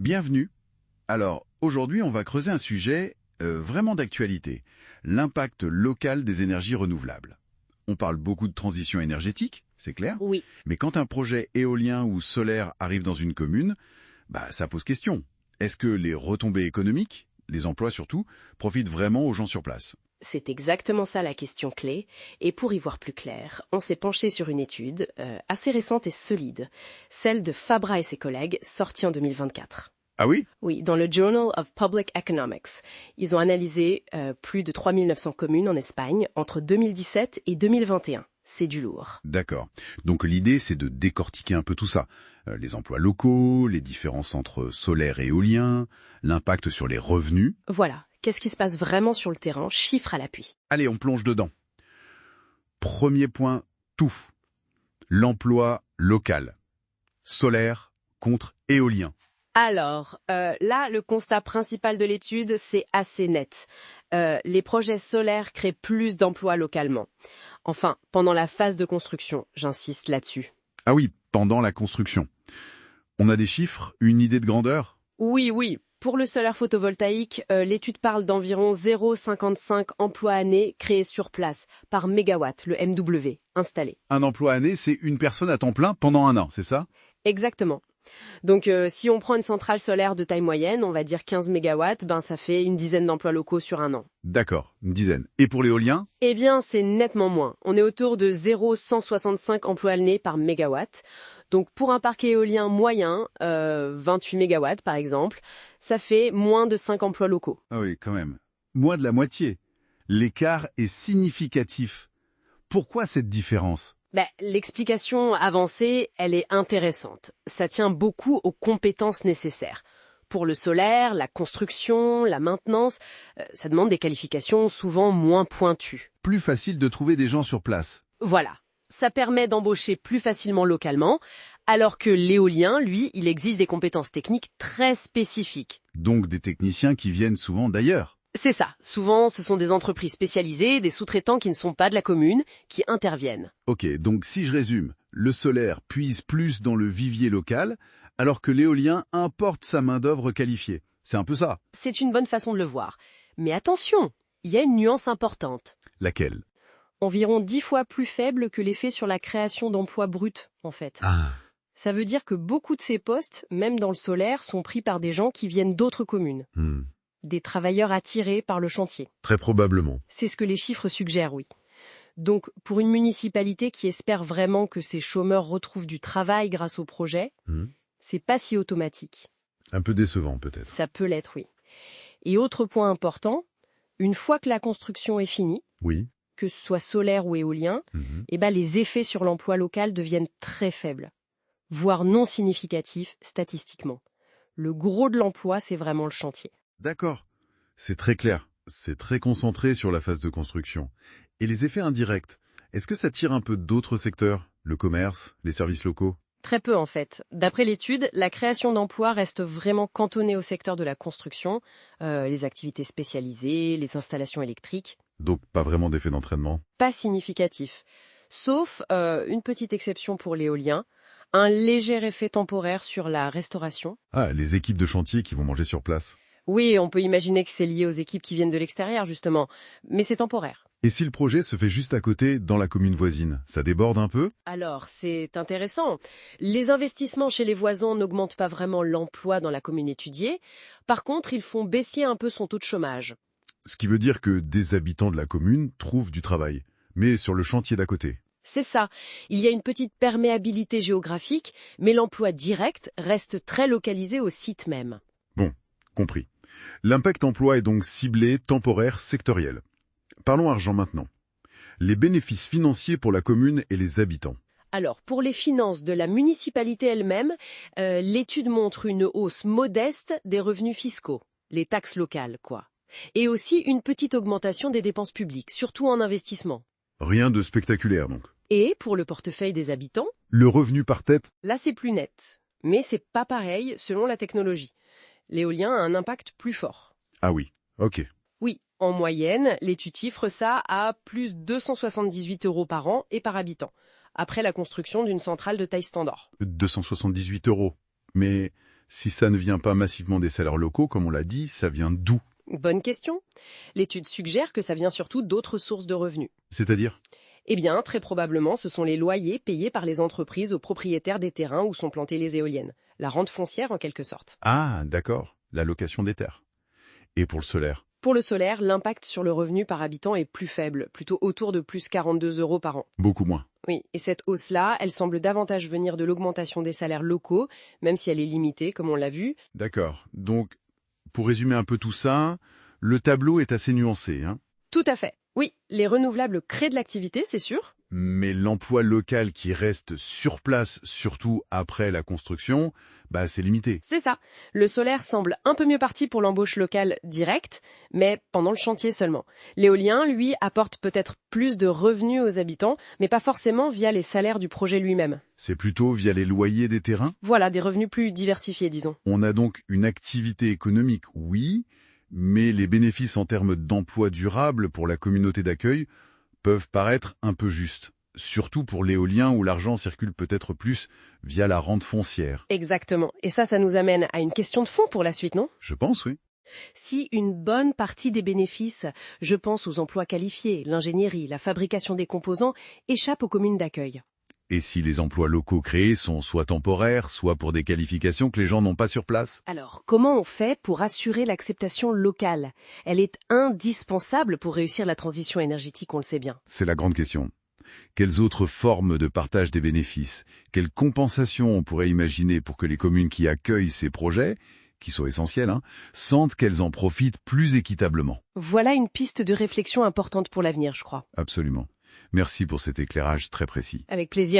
Bienvenue. Alors, aujourd'hui, on va creuser un sujet vraiment d'actualité, l'impact local des énergies renouvelables. On parle beaucoup de transition énergétique, c'est clair, Oui, mais quand un projet éolien ou solaire arrive dans une commune, ça pose question. Est-ce que les retombées économiques, les emplois surtout, profitent vraiment aux gens sur place? c'est exactement ça la question clé. Et pour y voir plus clair, on s'est penché sur une étude assez récente et solide, celle de Fabra et ses collègues, sortie en 2024. Ah oui? Oui, dans le Journal of Public Economics. Ils ont analysé plus de 3900 communes en Espagne entre 2017 et 2021. C'est du lourd. D'accord. Donc l'idée, c'est de décortiquer un peu tout ça. Les emplois locaux, les différences entre solaire et éolien, l'impact sur les revenus. Voilà, qu'est-ce qui se passe vraiment sur le terrain, chiffres à l'appui. Allez, on plonge dedans. Premier point, tout. L'emploi local. Solaire contre éolien. Alors, là, le constat principal de l'étude, c'est assez net. Les projets solaires créent plus d'emplois localement. Enfin, pendant la phase de construction, j'insiste là-dessus. Ah oui, pendant la construction. On a des chiffres, une idée de grandeur? Oui. Pour le solaire photovoltaïque, l'étude parle d'environ 0,55 emplois année créés sur place, par mégawatt, le MW, installé. Un emploi année, c'est une personne à temps plein pendant un an, c'est ça? Exactement. Donc, si on prend une centrale solaire de taille moyenne, on va dire 15 mégawatts, ça fait une dizaine d'emplois locaux sur un an. D'accord, une dizaine. Et pour l'éolien? Eh bien, c'est nettement moins. On est autour de 0,165 emplois année par mégawatt. Donc, pour un parc éolien moyen, 28 mégawatts par exemple, ça fait moins de 5 emplois locaux. Ah oui, quand même. Moins de la moitié. L'écart est significatif. Pourquoi cette différence? L'explication avancée, elle est intéressante. Ça tient beaucoup aux compétences nécessaires. Pour le solaire, la construction, la maintenance, ça demande des qualifications souvent moins pointues. Plus facile de trouver des gens sur place. Voilà. Ça permet d'embaucher plus facilement localement, alors que l'éolien, lui, il exige des compétences techniques très spécifiques. Donc des techniciens qui viennent souvent d'ailleurs. C'est ça. Souvent, ce sont des entreprises spécialisées, des sous-traitants qui ne sont pas de la commune, qui interviennent. Ok, donc si je résume, le solaire puise plus dans le vivier local, alors que l'éolien importe sa main-d'œuvre qualifiée. C'est un peu ça. C'est une bonne façon de le voir. Mais attention, il y a une nuance importante. Laquelle? Environ 10 fois plus faible que l'effet sur la création d'emplois bruts, en fait. Ah. Ça veut dire que beaucoup de ces postes, même dans le solaire, sont pris par des gens qui viennent d'autres communes. Des travailleurs attirés par le chantier. Très probablement. C'est ce que les chiffres suggèrent, oui. Donc, pour une municipalité qui espère vraiment que ses chômeurs retrouvent du travail grâce au projet, c'est pas si automatique. Un peu décevant peut-être. Ça peut l'être, oui. Et autre point important, une fois que la construction est finie, Oui. que ce soit solaire ou éolien, les effets sur l'emploi local deviennent très faibles, voire non significatifs statistiquement. Le gros de l'emploi, c'est vraiment le chantier. D'accord. C'est très clair. C'est très concentré sur la phase de construction. Et les effets indirects, est-ce que ça tire un peu d'autres secteurs? Le commerce, les services locaux? Très peu en fait. D'après l'étude, la création d'emplois reste vraiment cantonnée au secteur de la construction, les activités spécialisées, les installations électriques. Donc pas vraiment d'effet d'entraînement? Pas significatif. Sauf une petite exception pour l'éolien, un léger effet temporaire sur la restauration. Ah, les équipes de chantier qui vont manger sur place. Oui, on peut imaginer que c'est lié aux équipes qui viennent de l'extérieur justement, mais c'est temporaire. Et si le projet se fait juste à côté, dans la commune voisine, ça déborde un peu? Alors, c'est intéressant. Les investissements chez les voisins n'augmentent pas vraiment l'emploi dans la commune étudiée. Par contre, ils font baisser un peu son taux de chômage. Ce qui veut dire que des habitants de la commune trouvent du travail, mais sur le chantier d'à côté. C'est ça. Il y a une petite perméabilité géographique, mais l'emploi direct reste très localisé au site même. Bon, compris. L'impact emploi est donc ciblé, temporaire, sectoriel. Parlons argent maintenant. Les bénéfices financiers pour la commune et les habitants. Alors, pour les finances de la municipalité elle-même, l'étude montre une hausse modeste des revenus fiscaux, les taxes locales, quoi. Et aussi une petite augmentation des dépenses publiques, surtout en investissement. Rien de spectaculaire donc. Et pour le portefeuille des habitants, Le revenu par tête? là c'est plus net. Mais c'est pas pareil selon la technologie. L'éolien a un impact plus fort. Ah oui, ok. Oui, en moyenne, l'étude chiffre ça à plus 278 € par an et par habitant, après la construction d'une centrale de taille standard. 278 €. Mais Si ça ne vient pas massivement des salaires locaux, comme on l'a dit, ça vient d'où? Bonne question. L'étude suggère que ça vient surtout d'autres sources de revenus. C'est-à-dire? Eh bien, très probablement, ce sont les loyers payés par les entreprises aux propriétaires des terrains où sont plantées les éoliennes. La rente foncière en quelque sorte. Ah, d'accord, la location des terres. Et pour le solaire? Pour le solaire, l'impact sur le revenu par habitant est plus faible, plutôt autour de plus 42 € par an. Beaucoup moins. Oui, et cette hausse-là, elle semble davantage venir de l'augmentation des salaires locaux, même si elle est limitée, comme on l'a vu. D'accord. Donc, pour résumer un peu tout ça, le tableau est assez nuancé, hein. Tout à fait. Oui, les renouvelables créent de l'activité, c'est sûr. Mais l'emploi local qui reste sur place, surtout après la construction, c'est limité. C'est ça. Le solaire semble un peu mieux parti pour l'embauche locale directe, mais pendant le chantier seulement. L'éolien, lui, apporte peut-être plus de revenus aux habitants, mais pas forcément via les salaires du projet lui-même. C'est plutôt via les loyers des terrains. Voilà, des revenus plus diversifiés, disons. On a donc une activité économique, oui, mais les bénéfices en termes d'emploi durable pour la communauté d'accueil peuvent paraître un peu justes. Surtout pour l'éolien où l'argent circule peut-être plus via la rente foncière. Exactement. Et ça nous amène à une question de fond pour la suite, non? Je pense, oui. Si une bonne partie des bénéfices, je pense aux emplois qualifiés, l'ingénierie, la fabrication des composants, échappent aux communes d'accueil. Et si les emplois locaux créés sont soit temporaires, soit pour des qualifications que les gens n'ont pas sur place? Alors, comment on fait pour assurer l'acceptation locale? Elle est indispensable pour réussir la transition énergétique, on le sait bien. C'est la grande question. Quelles autres formes de partage des bénéfices? Quelles compensations on pourrait imaginer pour que les communes qui accueillent ces projets, qui sont essentiels, sentent qu'elles en profitent plus équitablement? Voilà une piste de réflexion importante pour l'avenir, je crois. Absolument. Merci pour cet éclairage très précis. Avec plaisir.